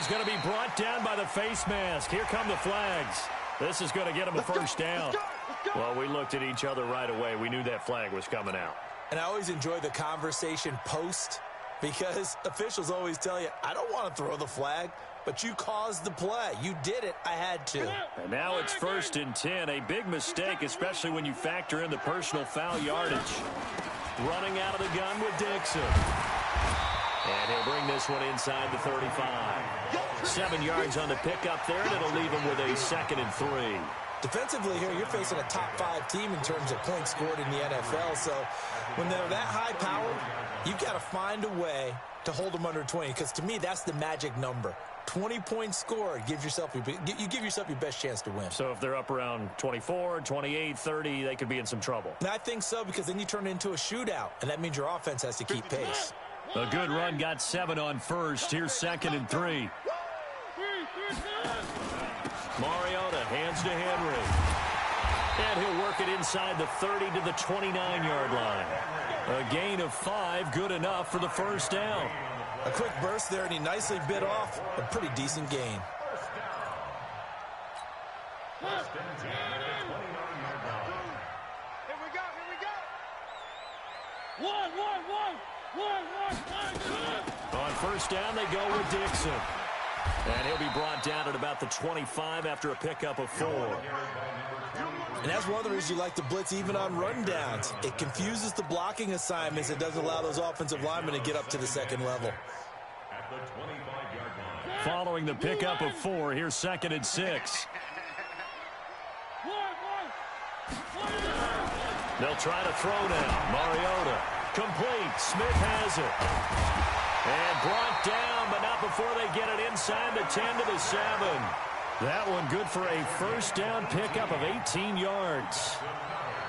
going to be brought down by the face mask. Here come the flags. This is going to get him a first down. Well, we looked at each other right away. We knew that flag was coming out. And I always enjoy the conversation post because officials always tell you, I don't want to throw the flag, but you caused the play. You did it. I had to. And now it's 1st and 10. A big mistake, especially when you factor in the personal foul yardage. Running out of the gun with Dixon. And he'll bring this one inside the 35. 7 yards on the pickup there, and it'll leave him with a 2nd and 3. Defensively here, you're facing a top-5 team in terms of points scored in the NFL. So when they're that high-powered, you've got to find a way to hold them under 20. Because to me, that's the magic number. 20 points scored gives yourself you give yourself your best chance to win. So if they're up around 24, 28, 30, they could be in some trouble. And I think so, because then you turn it into a shootout, and that means your offense has to keep pace. A good run got 7 on first. Here's 2nd and 3. Mariota hands to Henry. And he'll work it inside the 30 to the 29-yard line. A gain of 5, good enough for the first down. A quick burst there, and he nicely bit off a pretty decent gain. On first down, they go with Dixon. And he'll be brought down at about the 25 after a pickup of 4. And that's one of the reasons you like to blitz even on rundowns. It confuses the blocking assignments. It doesn't allow those offensive linemen to get up to the second level. Following the pickup of 4, here's 2nd and 6. They'll try to throw now. Mariota. Complete. Smith has it. And brought down, but not before they get it inside the 10 to the 7. That one good for a first down pickup of 18 yards.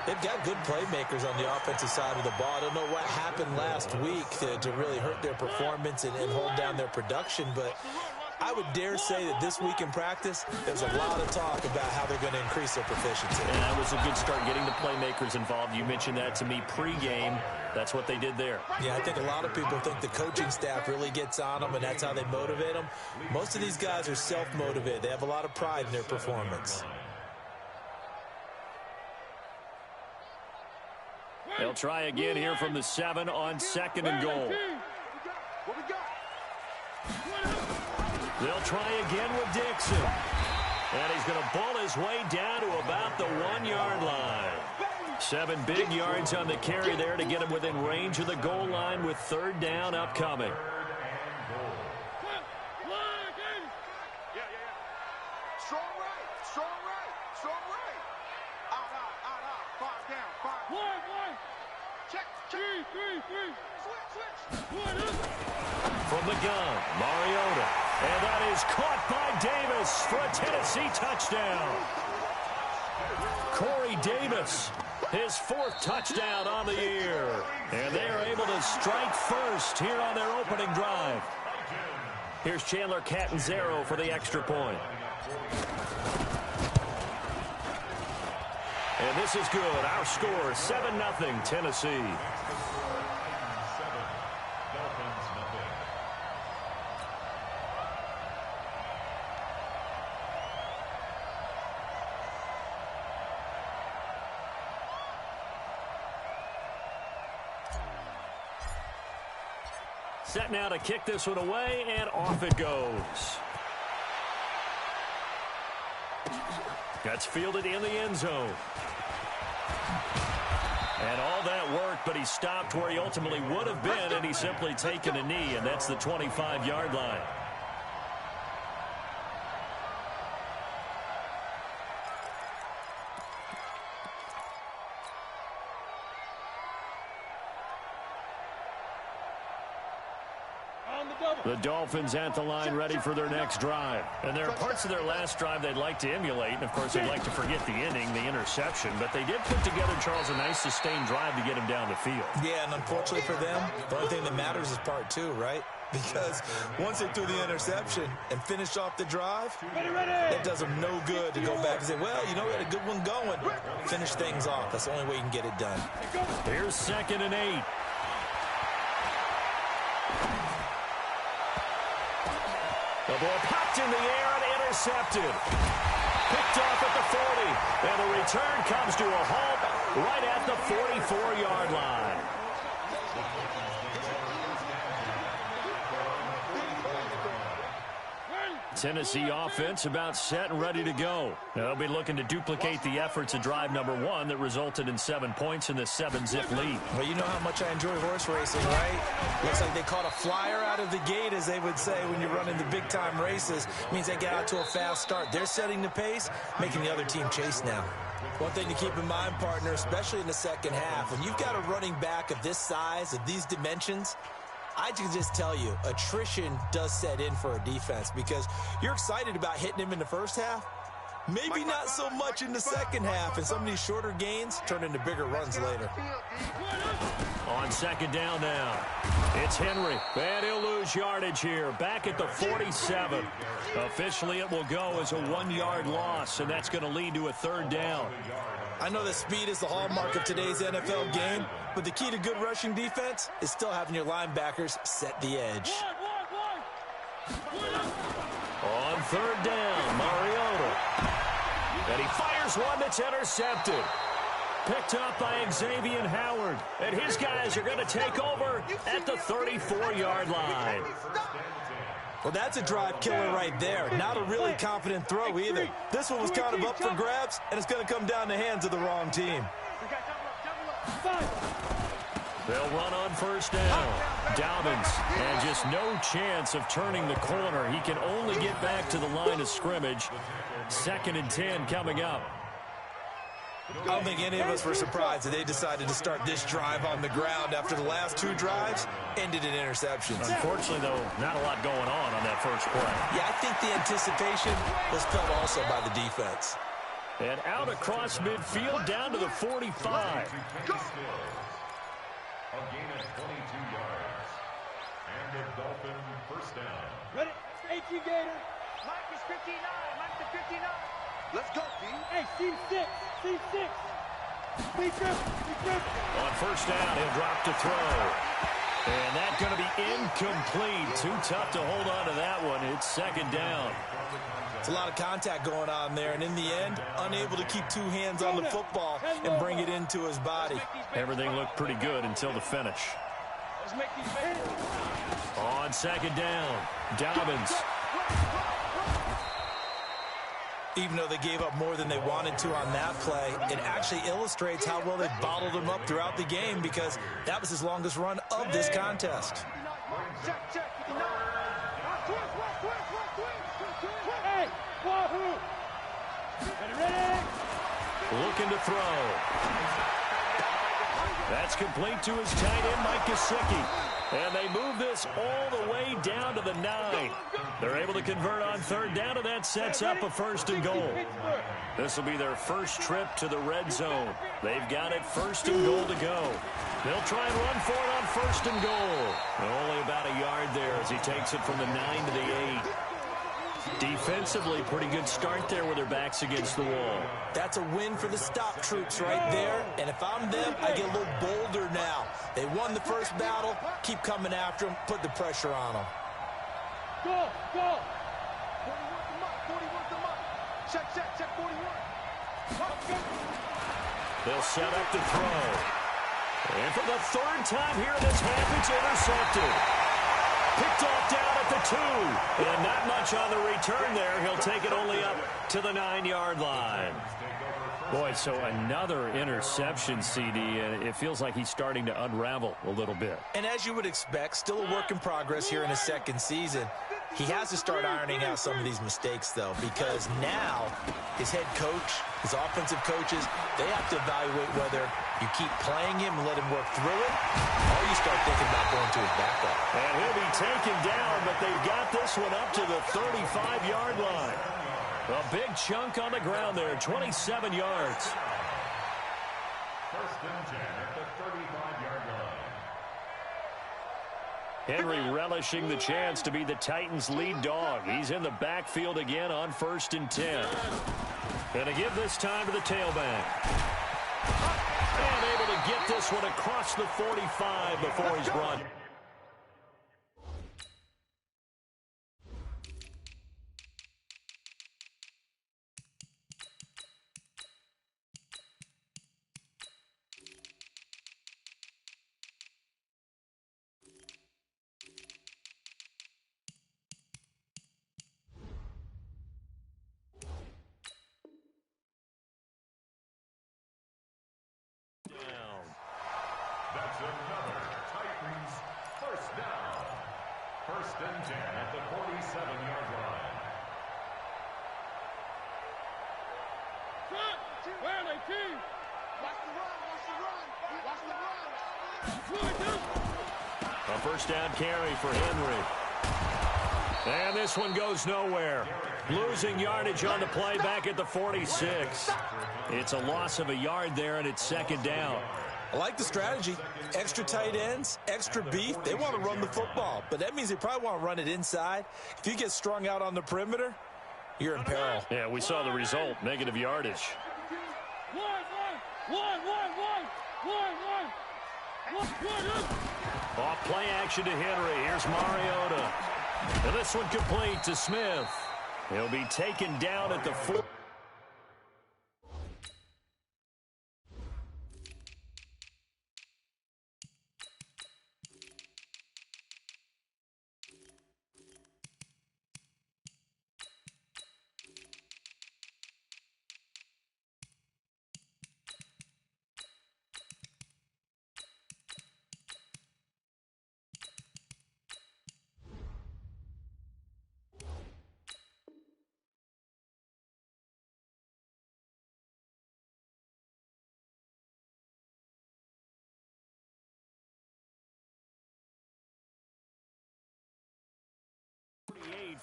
They've got good playmakers on the offensive side of the ball. I don't know what happened last week to really hurt their performance and hold down their production, but I would dare say that this week in practice, there's a lot of talk about how they're going to increase their proficiency. And that was a good start, getting the playmakers involved. You mentioned that to me pregame. That's what they did there. Yeah, I think a lot of people think the coaching staff really gets on them, and that's how they motivate them. Most of these guys are self-motivated. They have a lot of pride in their performance. They'll try again here from the 7 on 2nd and goal. They'll try again with Dixon. And he's going to bull his way down to about the 1-yard line. 7 big yards on the carry there to get him within range of the goal line with 3rd down upcoming. Strong right. Out. 5 down. Check. Switch. From the gun, Mariota. And that is caught by Davis for a Tennessee touchdown. Corey Davis, his 4th touchdown on the year. And they are able to strike first here on their opening drive. Here's Chandler Catanzaro for the extra point. And this is good. Our score, 7-0 Tennessee. Set now to kick this one away, and off it goes. That's fielded in the end zone. And all that worked, but he stopped where he ultimately would have been, and he's simply taken a knee, and that's the 25-yard line. The Dolphins at the line, ready for their next drive. And there are parts of their last drive they'd like to emulate. And, of course, they'd like to forget the inning, the interception. But they did put together, Charles, a nice sustained drive to get him down the field. Yeah, and unfortunately for them, the only thing that matters is part 2, right? Because once they threw the interception and finished off the drive, it does them no good to go back and say, well, you know, we had a good one going. Finish things off. That's the only way you can get it done. Here's 2nd and 8. The ball popped in the air and intercepted. Picked off at the 40. And the return comes to a halt right at the 44-yard line. Tennessee offense about set and ready to go. They'll be looking to duplicate the efforts of drive number 1 that resulted in 7 points in the 7-zip lead. Well, you know how much I enjoy horse racing, right? Looks like they caught a flyer out of the gate, as they would say when you're running the big-time races. Means they get out to a fast start. They're setting the pace, making the other team chase now. One thing to keep in mind, partner, especially in the second half, when you've got a running back of this size, of these dimensions, I can just tell you, attrition does set in for a defense because you're excited about hitting him in the first half. Maybe not so much in the second half, and some of these shorter gains turn into bigger runs later. On second down now, it's Henry, and he'll lose yardage here, back at the 47. Officially, it will go as a 1-yard loss, and that's going to lead to a third down. I know that speed is the hallmark of today's NFL game, but the key to good rushing defense is still having your linebackers set the edge. On third down, Mariota. And he fires one that's intercepted. Picked up by Xavier Howard. And his guys are going to take over at the 34-yard line. Well, that's a drive killer right there. Not a really confident throw either. This one was kind of up for grabs, and it's going to come down the hands of the wrong team. They'll run on first down. Dobbins, and just no chance of turning the corner. He can only get back to the line of scrimmage. 2nd and 10 coming up. I don't think any of us were surprised that they decided to start this drive on the ground after the last 2 drives ended in interceptions. Unfortunately, though, not a lot going on that first play. Yeah, I think the anticipation was felt also by the defense. And out across midfield down to the 45. A gain of 22 yards. And a Dolphin first down. Ready? 18 Gator. Mike is 59. Mike to 59. Let's go, B. Hey, C6. C6. On first down, he'll drop to throw. And that's going to be incomplete. Too tough to hold on to that one. It's 2nd down. It's a lot of contact going on there, and in the end, unable to keep 2 hands on the football and bring it into his body. Everything looked pretty good until the finish. On 2nd down, Dobbins. Even though they gave up more than they wanted to on that play, it actually illustrates how well they bottled him up throughout the game because that was his longest run of this contest. Looking to throw. That's complete to his tight end, Mike Gesicki. And they move this all the way down to the 9. They're able to convert on third down, and that sets up a 1st and goal. This will be their first trip to the red zone. They've got it 1st and goal to go. They'll try and run for it on 1st and goal. Only about a yard there as he takes it from the 9 to the 8. Defensively, pretty good start there with their backs against the wall. That's a win for the stop troops right there. And if I'm them, I get a little bolder now. They won the first battle. Keep coming after them. Put the pressure on them. Go, go. 41 to Mike. Check, 41. They'll set up to throw. And for the 3rd time here in this half, it's intercepted. Picked off down at the 2. And not much on the return there. He'll take it only up to the 9-yard line. Boy, so another interception, CD, and it feels like he's starting to unravel a little bit. And as you would expect, still a work in progress here in his 2nd season. He has to start ironing out some of these mistakes, though, because now his head coach, his offensive coaches, they have to evaluate whether you keep playing him and let him work through it, or you start thinking about going to his backup. And he'll be taken down, but they've got this one up to the 35-yard line. A big chunk on the ground there, 27 yards. 1st and 10 at the 35-yard line. Henry relishing the chance to be the Titans' lead dog. He's in the backfield again on 1st and 10. Going to give this time to the tailback. And able to get this one across the 45 before he's run. A first down carry for Henry. And this one goes nowhere. Losing yardage on the play back at the 46. It's a loss of a yard there, and it's second down. I like the strategy. Extra tight ends, extra beef. They want to run the football, but that means they probably want to run it inside. If you get strung out on the perimeter, you're in peril. Yeah, we saw the result, negative yardage. Off play action to Henry. Here's Mariota. And this one complete to Smith. He'll be taken down at the 4.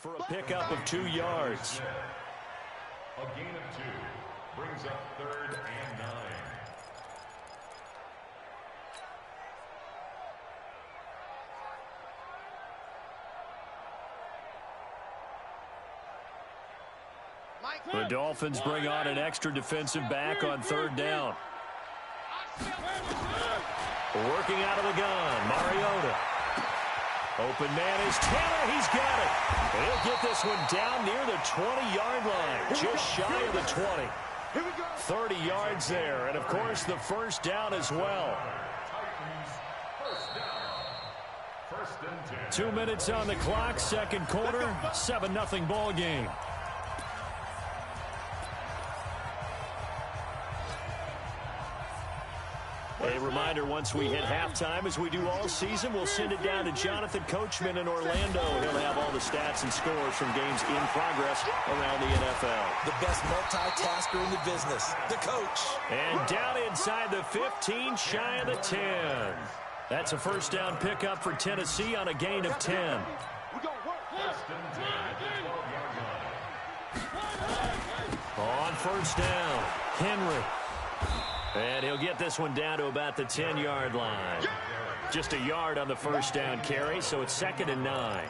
For a pickup of 2 yards. A gain of 2 brings up 3rd and 9. The Dolphins bring on an extra defensive back on 3rd down. Working out of the gun, Mariota. Open man is Taylor. He's got it. And he'll get this one down near the 20-yard line, just shy of the 20. 30 yards there, and, of course, the first down as well. 2 minutes on the clock, second quarter, 7-0 ball game. A reminder, once we hit halftime, as we do all season, we'll send it down to Jonathan Coachman in Orlando. He'll have all the stats and scores from games in progress around the NFL. The best multitasker in the business, the coach. And down inside the 15, shy of the 10. That's a first down pickup for Tennessee on a gain of 10. On first down, Henry. And he'll get this one down to about the 10-yard line. Just a yard on the first down carry, so it's 2nd and 9.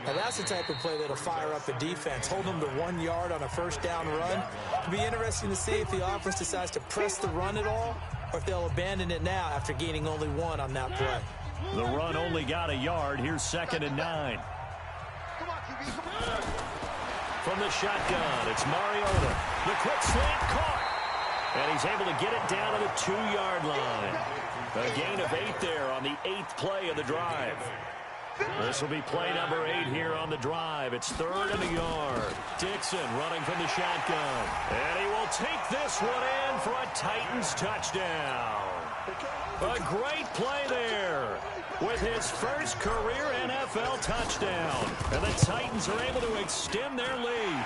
Now that's the type of play that'll fire up a defense. Hold them to 1 yard on a first down run. It'll be interesting to see if the offense decides to press the run at all, or if they'll abandon it now after gaining only 1 on that play. The run only got a yard. Here's 2nd and 9. From the shotgun, it's Mariota. The quick slant caught. And he's able to get it down to the 2-yard line. A gain of 8 there on the 8th play of the drive. This will be play number 8 here on the drive. It's 3rd and a yard. Dixon running from the shotgun. And he will take this one in for a Titans touchdown. A great play there with his first career NFL touchdown. And the Titans are able to extend their lead.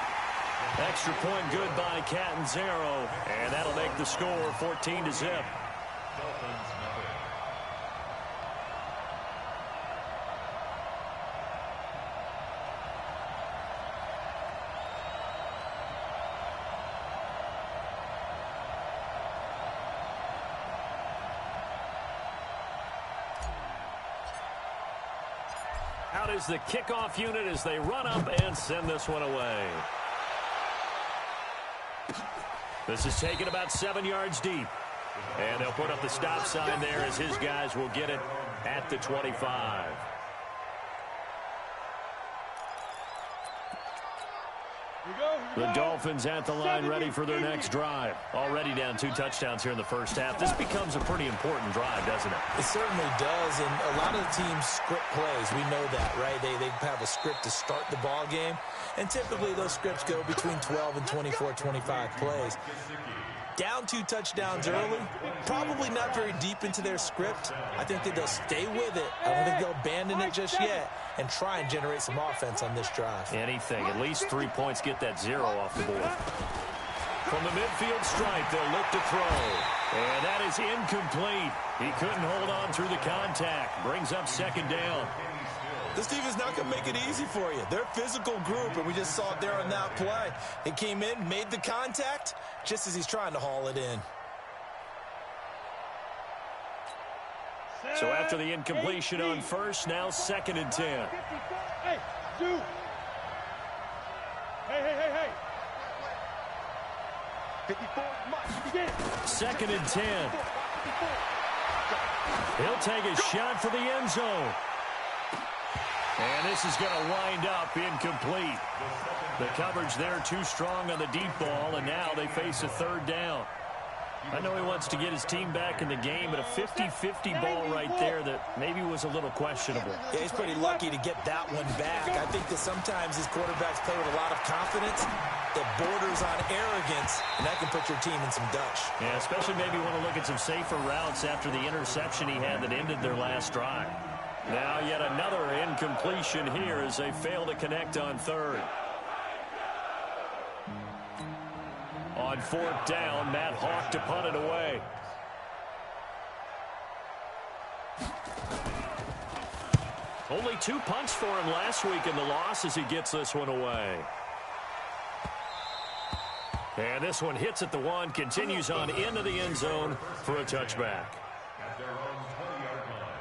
Extra point good by Catanzaro, and that'll make the score 14-0. Out is the kickoff unit as they run up and send this one away. This is taken about 7 yards deep. And they'll put up the stop sign there as his guys will get it at the 25. The Dolphins at the line ready for their next drive. Already down 2 touchdowns here in the first half. This becomes a pretty important drive, doesn't it? It certainly does, and a lot of the teams script plays. We know that, right? They have a script to start the ball game, and typically those scripts go between 12 and 24, 25 plays. Down 2 touchdowns early, probably not very deep into their script. I think that they'll stay with it. I don't think they'll abandon it just yet and try and generate some offense on this drive. Anything. At least 3 points, get that 0 off the board. From the midfield stripe, they'll look to throw. And that is incomplete. He couldn't hold on through the contact. Brings up second down. This team is not going to make it easy for you. They're a physical group, and we just saw it there on that play. He came in, made the contact, just as he's trying to haul it in. So after the incompletion on first, now 2nd and 10. Hey, dude. Hey. 54, much. 2nd and 10. He'll take a shot for the end zone. And this is going to wind up incomplete. The coverage there too strong on the deep ball, and now they face a 3rd down. I know he wants to get his team back in the game, but a 50-50 ball right there that maybe was a little questionable. Yeah, he's pretty lucky to get that one back. I think that sometimes these quarterbacks play with a lot of confidence that borders on arrogance, and that can put your team in some dutch. Yeah, especially maybe want to look at some safer routes after the interception he had that ended their last drive. Now yet another incompletion here as they fail to connect on 3rd. On 4th down, Matt Hawk to punt it away. Only 2 punts for him last week in the loss as he gets this one away. And this one hits at the 1, continues on into the end zone for a touchback. At their own 20-yard line.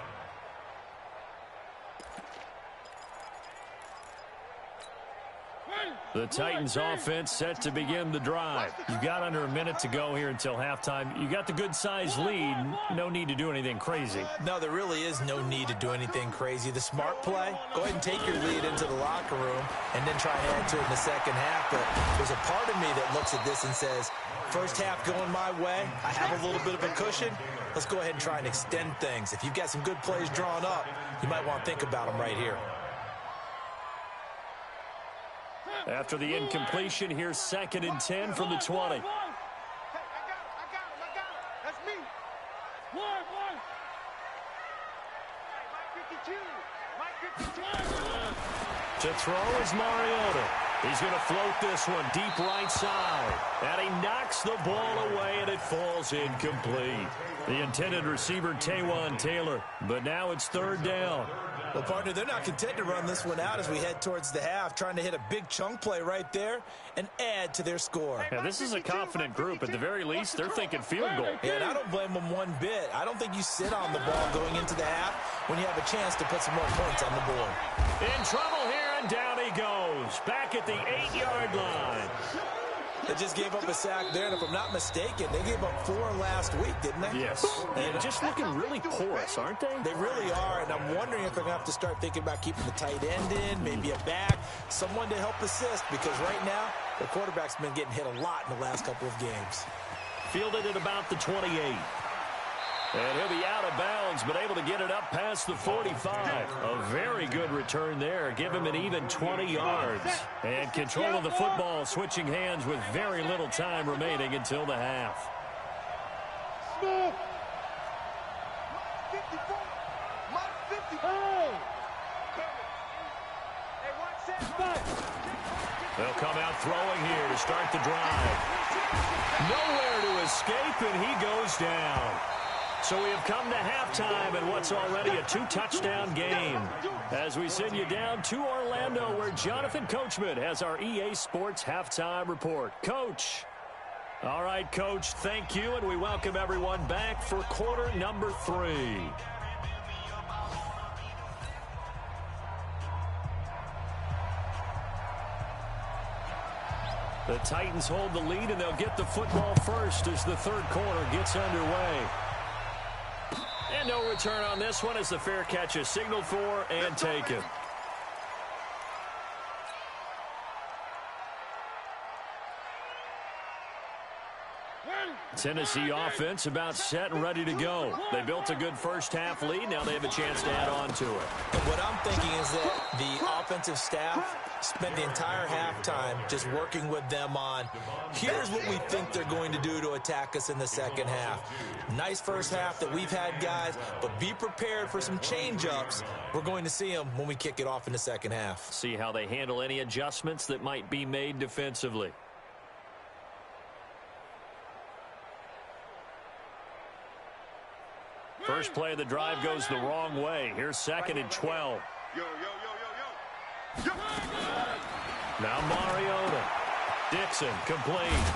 The Titans offense set to begin the drive. You've got under a minute to go here until halftime. You got the good-sized lead. No need to do anything crazy. No, there really is no need to do anything crazy. The smart play, go ahead and take your lead into the locker room and then try and add to it in the second half. But there's a part of me that looks at this and says, first half going my way, I have a little bit of a cushion. Let's go ahead and try and extend things. If you've got some good plays drawn up, you might want to think about them right here. After the incompletion, here's 2nd and 10 from the 20. Hey, I got him. That's me. One. Hey, Mike 52. To throw is Mariota. He's going to float this one deep right side. And he knocks the ball away, and it falls incomplete. The intended receiver, Taywan Taylor. But now it's 3rd down. Well, partner, they're not content to run this one out as we head towards the half, trying to hit a big chunk play right there and add to their score. Yeah, this is a confident group. At the very least, they're thinking field goal. Yeah, and I don't blame them one bit. I don't think you sit on the ball going into the half when you have a chance to put some more points on the board. In trouble here, and down he goes. Back at the 8-yard line. They just gave up a sack there, and if I'm not mistaken, they gave up 4 last week, didn't they? Yes. And just looking really porous, aren't they? They really are, and I'm wondering if they're going to have to start thinking about keeping the tight end in, maybe a back, someone to help assist, because right now, their quarterback's been getting hit a lot in the last couple of games. Fielded at about the 28. And he'll be out of bounds, but able to get it up past the 45. A very good return there. Give him an even 20 yards. And control of the football, switching hands with very little time remaining until the half. Smith. 54. Mike 54. Hey, watch that. They'll come out throwing here to start the drive. Nowhere to escape, and he goes down. So we have come to halftime in what's already a 2-touchdown game. As we send you down to Orlando, where Jonathan Coachman has our EA Sports Halftime Report. Coach. All right, Coach, thank you, and we welcome everyone back for quarter number 3. The Titans hold the lead, and they'll get the football first as the 3rd quarter gets underway. And no return on this one as the fair catch is signaled for and taken. Tennessee offense about set and ready to go. They built a good first half lead. Now they have a chance to add on to it. And what I'm thinking is that the offensive staff spent the entire halftime just working with them on, here's what we think they're going to do to attack us in the second half. Nice first half that we've had, guys, but be prepared for some change-ups. We're going to see them when we kick it off in the second half. See how they handle any adjustments that might be made defensively. First play of the drive goes the wrong way. Here's 2nd and 12. Now Mariota. Dixon complete.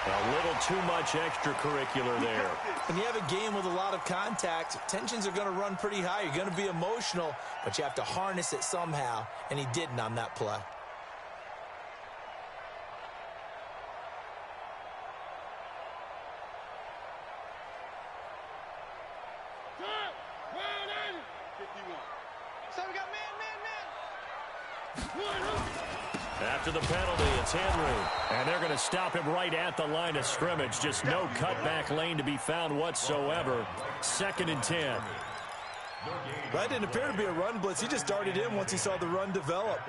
A little too much extracurricular there. When you have a game with a lot of contact, tensions are going to run pretty high. You're going to be emotional, but you have to harness it somehow, and he didn't on that play. After the penalty, it's Henry. And they're going to stop him right at the line of scrimmage. Just no cutback lane to be found whatsoever. 2nd and 10. That didn't appear to be a run blitz. He just darted in once he saw the run develop.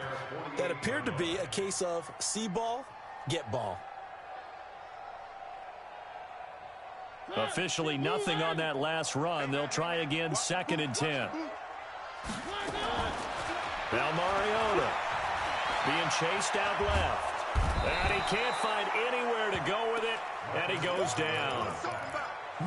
That appeared to be a case of see ball, get ball. Officially nothing on that last run. They'll try again, 2nd and 10. Now Mariota being chased out left. And he can't find anywhere to go with it, and he goes down.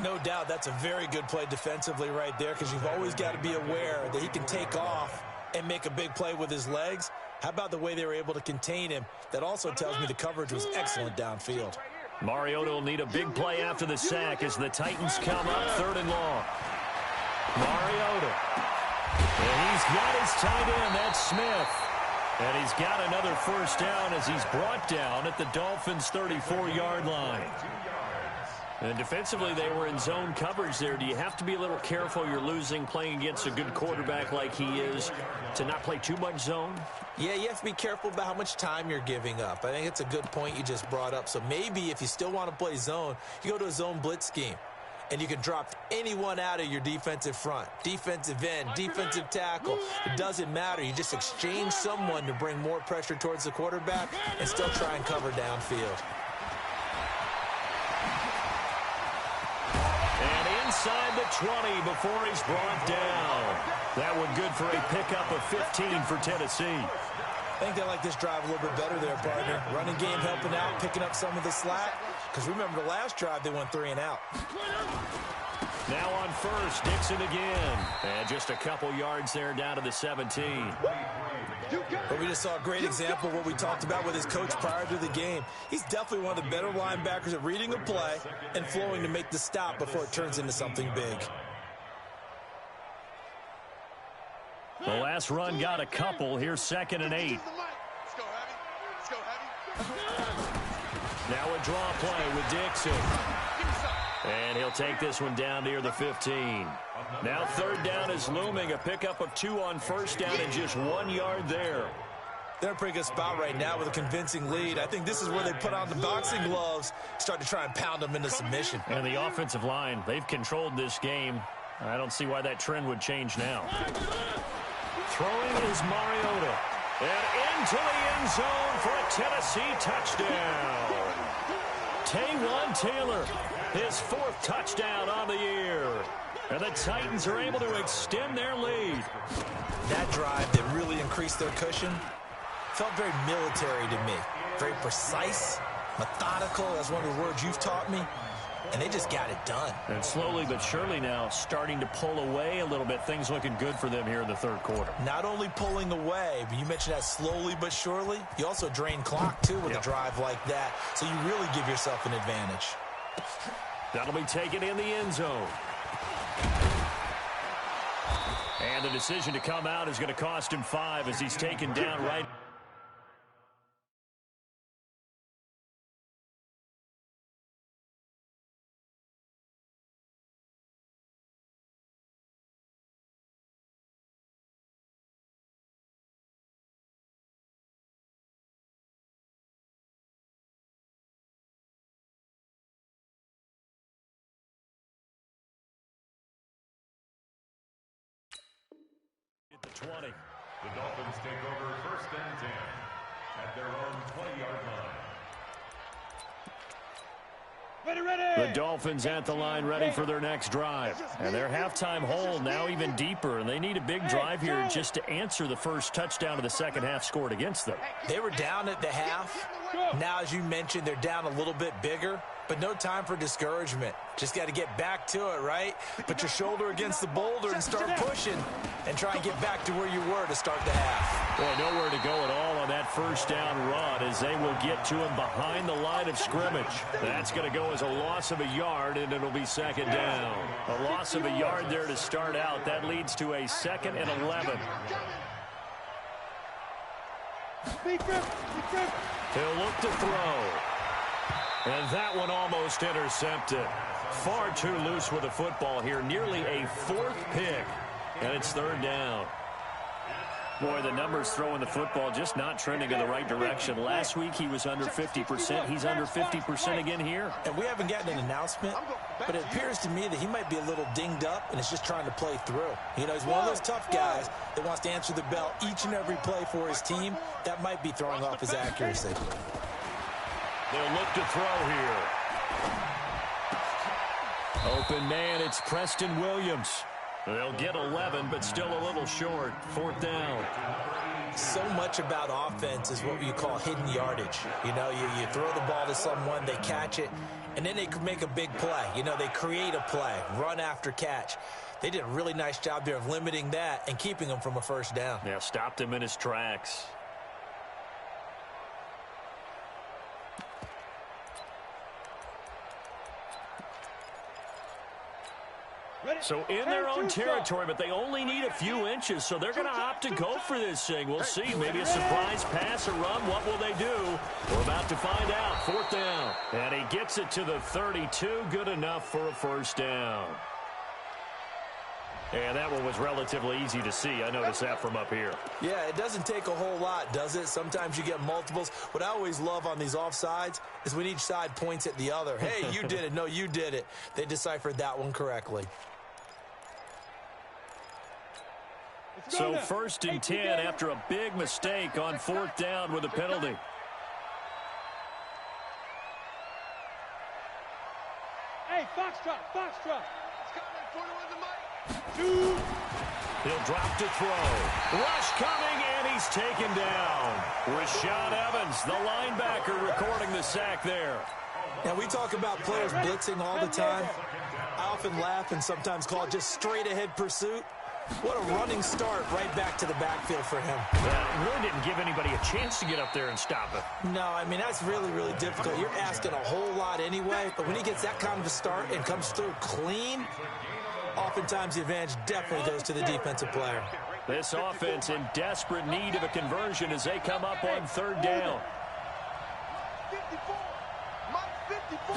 No doubt that's a very good play defensively right there, because you've always got to be aware that he can take off and make a big play with his legs. How about the way they were able to contain him? That also tells me the coverage was excellent downfield. Mariota will need a big play after the sack as the Titans come up 3rd and long. Mariota. And he's got his tight end, that's Smith. And he's got another first down as he's brought down at the Dolphins' 34-yard line. And defensively, they were in zone coverage there. Do you have to be a little careful? You're losing playing against a good quarterback like he is to not play too much zone? Yeah, you have to be careful about how much time you're giving up. I think it's a good point you just brought up. So maybe if you still want to play zone, you go to a zone blitz scheme. And you can drop anyone out of your defensive front. Defensive end, defensive tackle. It doesn't matter. You just exchange someone to bring more pressure towards the quarterback and still try and cover downfield. And inside the 20 before he's brought down. That one good for a pickup of 15 for Tennessee. I think they like this drive a little bit better there, partner. Running game helping out, picking up some of the slack. Because remember, the last drive, they went 3 and out. Now on first, Dixon again. And just a couple yards there down to the 17. But we just saw a great example of what we talked about with his coach prior to the game. He's definitely one of the better linebackers at reading a play and flowing to make the stop before it turns into something big. The last run got a couple. Here's 2nd and 8. Now a draw play with Dixon. And he'll take this one down near the 15. Now 3rd down is looming. A pickup of 2 on first down and just 1 yard there. They're in a pretty good spot right now with a convincing lead. I think this is where they put on the boxing gloves, start to try and pound them into submission. And the offensive line, they've controlled this game. I don't see why that trend would change now. Throwing is Mariota. And into the end zone for a Tennessee touchdown. Taywan Taylor, his 4th touchdown on the year. And the Titans are able to extend their lead. That drive that really increased their cushion felt very military to me. Very precise, methodical. That's one of the words you've taught me. And they just got it done. And slowly but surely now starting to pull away a little bit. Things looking good for them here in the 3rd quarter. Not only pulling away, but you mentioned that slowly but surely. You also drain clock, too, with a drive like that. So you really give yourself an advantage. That'll be taken in the end zone. And the decision to come out is going to cost him 5 as he's taken down right. At the 20. The Dolphins take over 1st and 10 at their own 20-yard line. Ready. The Dolphins at the line ready for their next drive. And their halftime hole now even deeper. And they need a big drive here just to answer the first touchdown of the second half scored against them. They were down at the half. Now, as you mentioned, they're down a little bit bigger. but no time for discouragement. Just got to get back to it, right? Put your shoulder against the boulder and start pushing and try and get back to where you were to start the half. Boy, nowhere to go at all on that first down run as they will get to him behind the line of scrimmage. That's going to go as a loss of a yard, and it'll be second down. A loss of a yard there to start out. That leads to a 2nd and 11. He'll look to throw. And that one almost intercepted. Far too loose with the football here. Nearly a 4th pick. And it's 3rd down. Boy, the numbers throwing the football just not trending in the right direction. Last week he was under 50%. He's under 50% again here. And we haven't gotten an announcement, but it appears to me that he might be a little dinged up and is just trying to play through. You know, he's one of those tough guys that wants to answer the bell each and every play for his team. That might be throwing off his accuracy. They'll look to throw here. Open man, it's Preston Williams. They'll get 11, but still a little short. 4th down. So much about offense is what you call hidden yardage. You know, you throw the ball to someone, they catch it, and then they can make a big play. You know, they create a play, run after catch. They did a really nice job there of limiting that and keeping him from a first down. Yeah, stopped him in his tracks. So in their own territory, but they only need a few inches, so they're going to opt to go for this thing. We'll see. Maybe a surprise pass or run. What will they do? We're about to find out. 4th down. And he gets it to the 32. Good enough for a first down. And that one was relatively easy to see. I noticed that from up here. Yeah, it doesn't take a whole lot, does it? Sometimes you get multiples. What I always love on these offsides is when each side points at the other. Hey, you did it. No, you did it. They deciphered that one correctly. So 1st and 10 after a big mistake on 4th down with a penalty. Hey, Foxtrot. He'll drop to throw. Rush coming, and he's taken down. Rashaan Evans, the linebacker, recording the sack there. Now, we talk about players blitzing all the time. I often laugh and sometimes call it just straight-ahead pursuit. What a running start right back to the backfield for him. Really didn't give anybody a chance to get up there and stop it. No, I mean, that's really, really difficult. You're asking a whole lot anyway, but when he gets that kind of a start and comes through clean, oftentimes the advantage definitely goes to the defensive player. This offense in desperate need of a conversion as they come up on 3rd down. 54. Mike 54.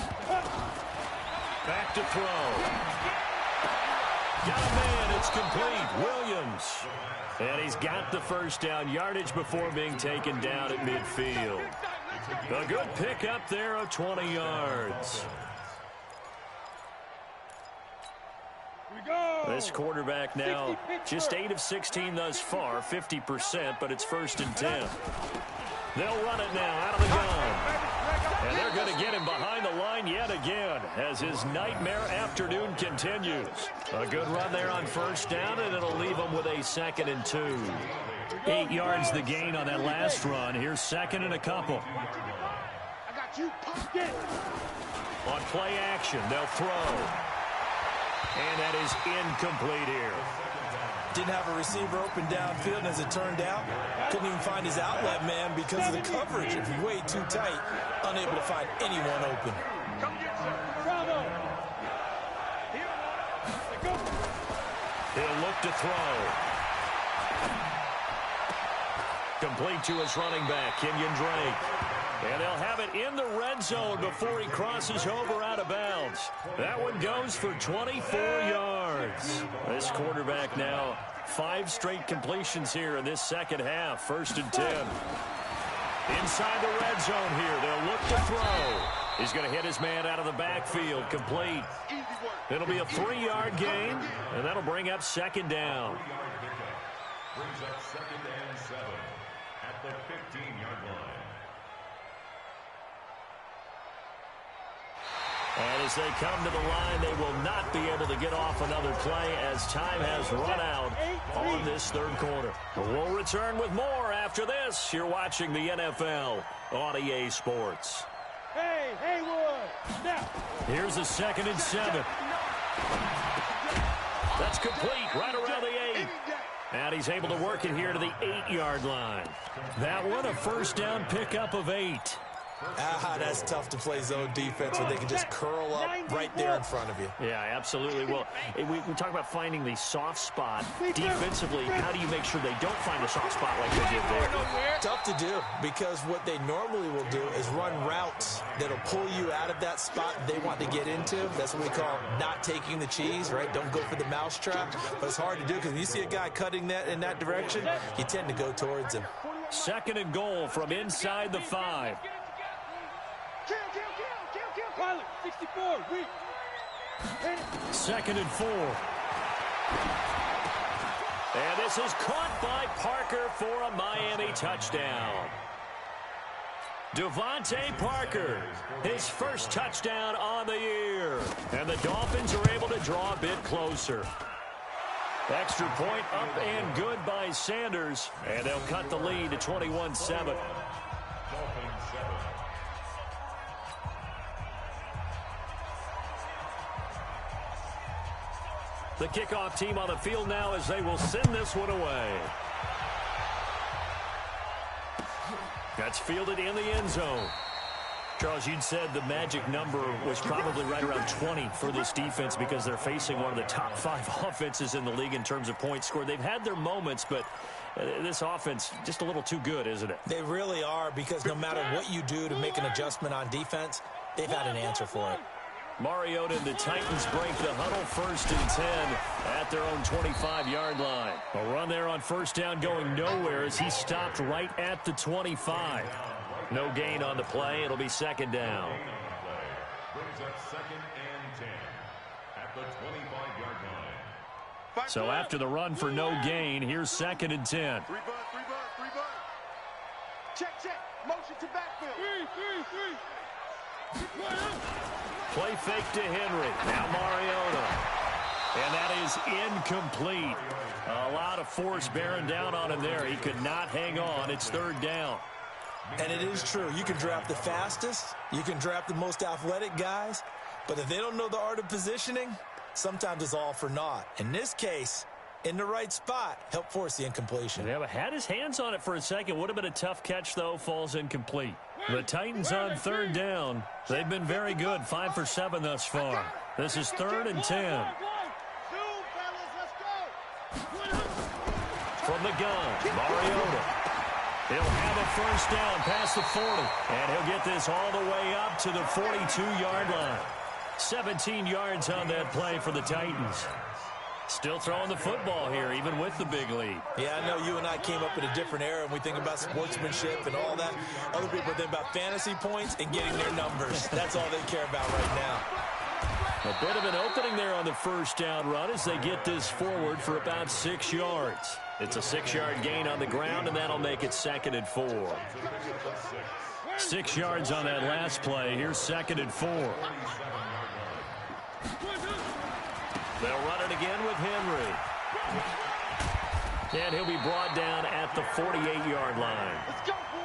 Back to throw. Got a man, it's complete. Williams. And he's got the first down yardage before being taken down at midfield. A good pickup there of 20 yards. This quarterback now just 8 of 16 thus far, 50%, but it's 1st and 10. They'll run it now out of the gun. And they're going to get him behind the line yet again as his nightmare afternoon continues. A good run there on 1st down, and it'll leave him with a 2nd and 2. 8 yards the gain on that last run. Here's 2nd and a couple. I got you. On play action, they'll throw. And that is incomplete here. Didn't have a receiver open downfield, and as it turned out, couldn't even find his outlet man because of the coverage. If way too tight, unable to find anyone open. Come get some. Bravo. He'll look to throw. Complete to his running back, Kenyon Drake. And they'll have it in the red zone before he crosses over out of bounds. That one goes for 24 yards. This quarterback now 5 straight completions here in this second half. 1st and 10. Inside the red zone here. They'll look to throw. He's going to hit his man out of the backfield. Complete. It'll be a 3-yard gain, and that'll bring up 2nd down. Brings up 2nd and 7 at the 15-yard line. And as they come to the line, they will not be able to get off another play as time has run out on this 3rd quarter. We'll return with more after this. You're watching the NFL on EA Sports. Hey, Haywood. Here's a 2nd and 7. That's complete right around the 8. And he's able to work it here to the 8-yard line. That one, a first down pickup of 8. That's tough to play zone defense when they can just curl up right there in front of you. Yeah, absolutely. Well, we talk about finding the soft spot. Defensively, how do you make sure they don't find a soft spot like they did there? Tough to do, because what they normally will do is run routes that'll pull you out of that spot they want to get into. That's what we call not taking the cheese, right? Don't go for the mousetrap. But it's hard to do, because when you see a guy cutting that in that direction, you tend to go towards him. 2nd and goal from inside the 5. Pilot, 64, weak. 2nd and 4. And this is caught by Parker for a Miami touchdown. Devontae Parker, his first touchdown on the year. And the Dolphins are able to draw a bit closer. Extra point up and good by Sanders. And they'll cut the lead to 21-7. The kickoff team on the field now as they will send this one away. That's fielded in the end zone. Charles, you'd said the magic number was probably right around 20 for this defense because they're facing one of the top 5 offenses in the league in terms of points scored. They've had their moments, but this offense just a little too good, isn't it? They really are, because no matter what you do to make an adjustment on defense, they've had an answer for it. Mariota and the Titans break the huddle 1st and 10 at their own 25-yard line. A run there on first down going nowhere as he stopped right at the 25. No gain on the play. It'll be 2nd down. Brings up 2nd and 10 at the 25-yard line. So after the run for no gain, here's 2nd and 10. 3 bud. Check. Motion to backfield. 3. Play fake to Henry. Now Mariota. And that is incomplete. A lot of force bearing down on him there. He could not hang on. It's 3rd down. And it is true. You can draft the fastest. You can draft the most athletic guys. But if they don't know the art of positioning, sometimes it's all for naught. In this case, in the right spot, help force the incompletion. Yeah, but had his hands on it for a second. Would have been a tough catch, though. Falls incomplete. The Titans on 3rd down. They've been very good. 5 for 7 thus far. This is 3rd and 10. From the gun, Mariota. He'll have a first down past the 40. And he'll get this all the way up to the 42-yard line. 17 yards on that play for the Titans. Still throwing the football here, even with the big lead. Yeah, I know you and I came up in a different era, and we think about sportsmanship and all that. Other people think about fantasy points and getting their numbers. That's all they care about right now. A bit of an opening there on the first down run as they get this forward for about 6 yards. It's a 6-yard gain on the ground, and that'll make it 2nd and 4. 6 yards on that last play. Here's 2nd and 4. They'll run it again with Henry. And he'll be brought down at the 48-yard line.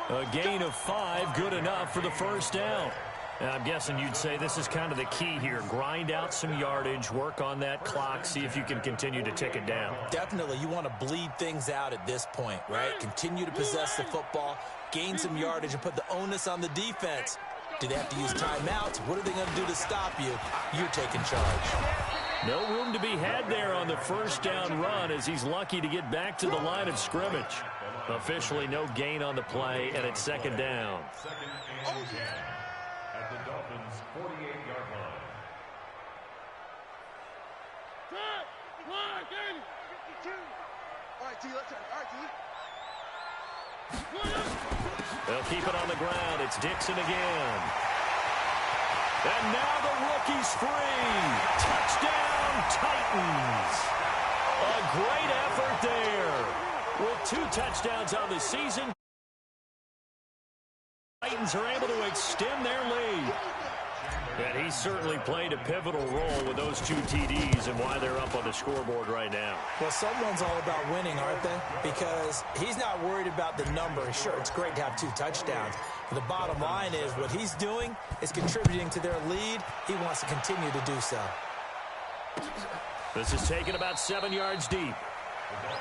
A gain of 5, good enough for the first down. And I'm guessing you'd say this is kind of the key here. Grind out some yardage, work on that clock, see if you can continue to tick it down. Definitely, you want to bleed things out at this point, right? Continue to possess the football, gain some yardage, and put the onus on the defense. Do they have to use timeouts? What are they going to do to stop you? You're taking charge. No room to be had there on the first down run as he's lucky to get back to the line of scrimmage. Officially no gain on the play, and it's 2nd down. 2nd and 10 at the Dolphins' 48-yard line. All right, T, let's turn. All right, T. They'll keep it on the ground. It's Dixon again. And now the rookie's free. Touchdown, Titans. A great effort there. With 2 touchdowns on the season, Titans are able to extend their lead. And he certainly played a pivotal role with those 2 TDs and why they're up on the scoreboard right now. Well, someone's all about winning, aren't they? Because he's not worried about the number. Sure, it's great to have 2 touchdowns. But the bottom line is what he's doing is contributing to their lead. He wants to continue to do so. This is taken about 7 yards deep.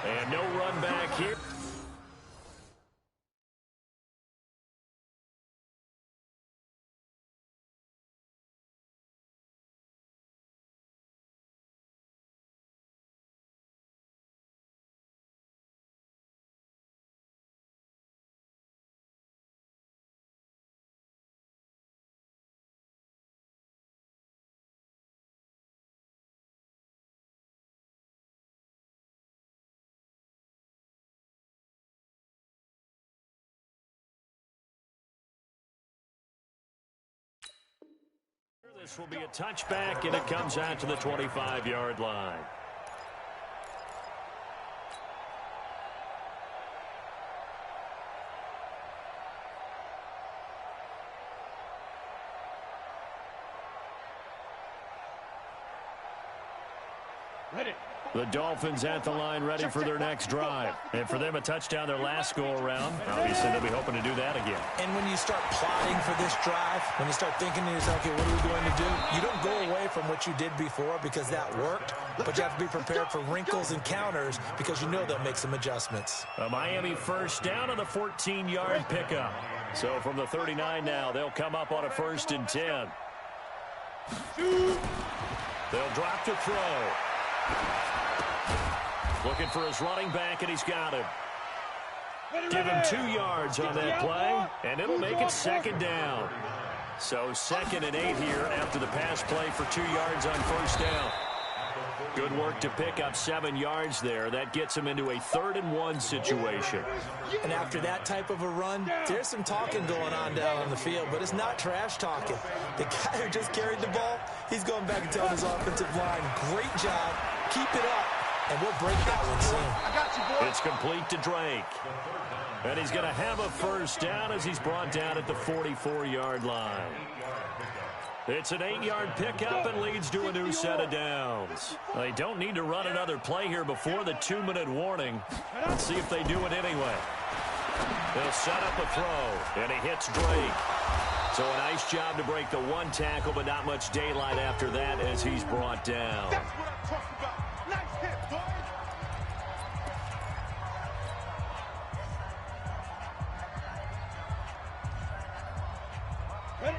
And no run back here. This will be a touchback, and it comes out to the 25-yard line. The Dolphins at the line ready for their next drive. And for them, a touchdown their last go-around. Obviously, they'll be hoping to do that again. And when you start plotting for this drive, when you start thinking to yourself, okay, what are we going to do? You don't go away from what you did before because that worked, but you have to be prepared for wrinkles and counters because you know they'll make some adjustments. A Miami first down on the 14-yard pickup. So from the 39 now, they'll come up on a 1st and 10. They'll drop to throw. Looking for his running back, and he's got him. Give him 2 yards on that play, and it'll make it 2nd down. So 2nd and 8 here after the pass play for 2 yards on 1st down. Good work to pick up 7 yards there. That gets him into a 3rd and 1 situation. And after that type of a run, there's some talking going on down on the field, but it's not trash talking. The guy who just carried the ball, he's going back and telling his offensive line, great job, keep it up. And we'll break that one soon. It's complete to Drake. And he's going to have a 1st down as he's brought down at the 44-yard line. It's an 8-yard pickup and leads to a new set of downs. They don't need to run another play here before the 2-minute warning. Let's see if they do it anyway. They'll set up a throw, and he hits Drake. So a nice job to break the 1 tackle, but not much daylight after that as he's brought down. That's what I'm talking about. Nice hit, boy.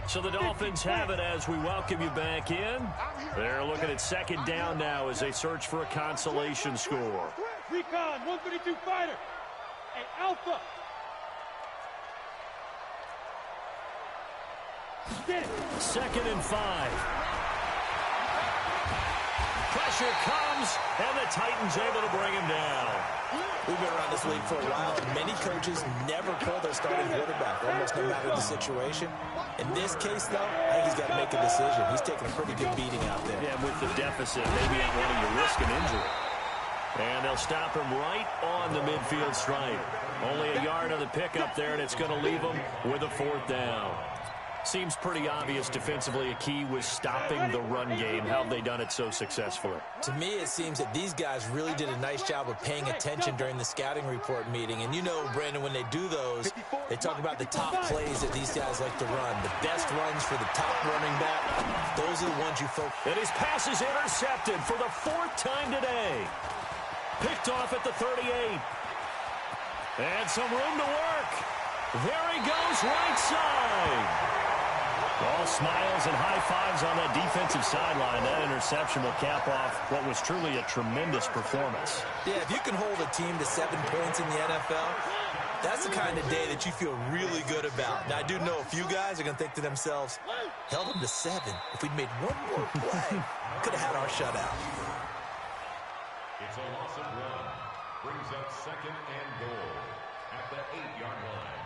So the Dolphins have it as we welcome you back in. They're looking at 2nd down now as they search for a consolation score. Recon, 132 fighter. Hey, Alpha. Get it. 2nd and 5. Pressure comes, and the Titans able to bring him down. We've been around this league for a while, and many coaches never pull their starting quarterback, almost no matter the situation. In this case, though, I think he's got to make a decision. He's taking a pretty good beating out there. Yeah, with the deficit, maybe not wanting to risk an injury. And they'll stop him right on the midfield stripe. Only a yard on the pickup there, and it's going to leave him with a 4th down. Seems pretty obvious defensively a key was stopping the run game. How have they done it so successfully? To me, it seems that these guys really did a nice job of paying attention during the scouting report meeting. And you know, Brandon, when they do those, they talk about the top plays that these guys like to run. The best runs for the top running back, those are the ones you focus on. And his pass is intercepted for the 4th time today. Picked off at the 38. And some room to work. There he goes, right side. All smiles and high fives on that defensive sideline. That interception will cap off what was truly a tremendous performance. Yeah, if you can hold a team to 7 points in the NFL, that's the kind of day that you feel really good about. Now, I do know a few guys are going to think to themselves, held them to 7. If we'd made one more play, could have had our shutout. It's a loss of 1. Brings up 2nd and goal at the 8-yard line.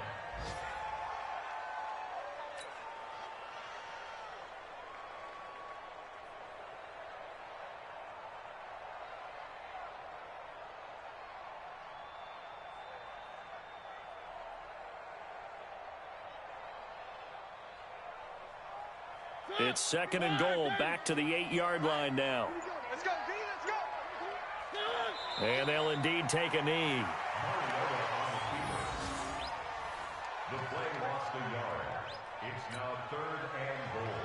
It's 2nd and goal, back to the 8-yard line now. Let's go, V, let's go. And they'll indeed take a knee. The play lost a yard. It's now 3rd and goal.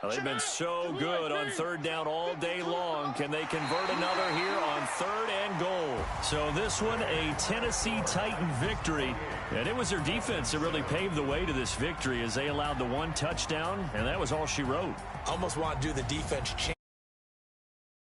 Well, they've been so good on 3rd down all day long. Can they convert another here on 3rd and goal? So this one, a Tennessee Titan victory. And it was their defense that really paved the way to this victory as they allowed the 1 touchdown, and that was all she wrote. Almost want to do the defense change.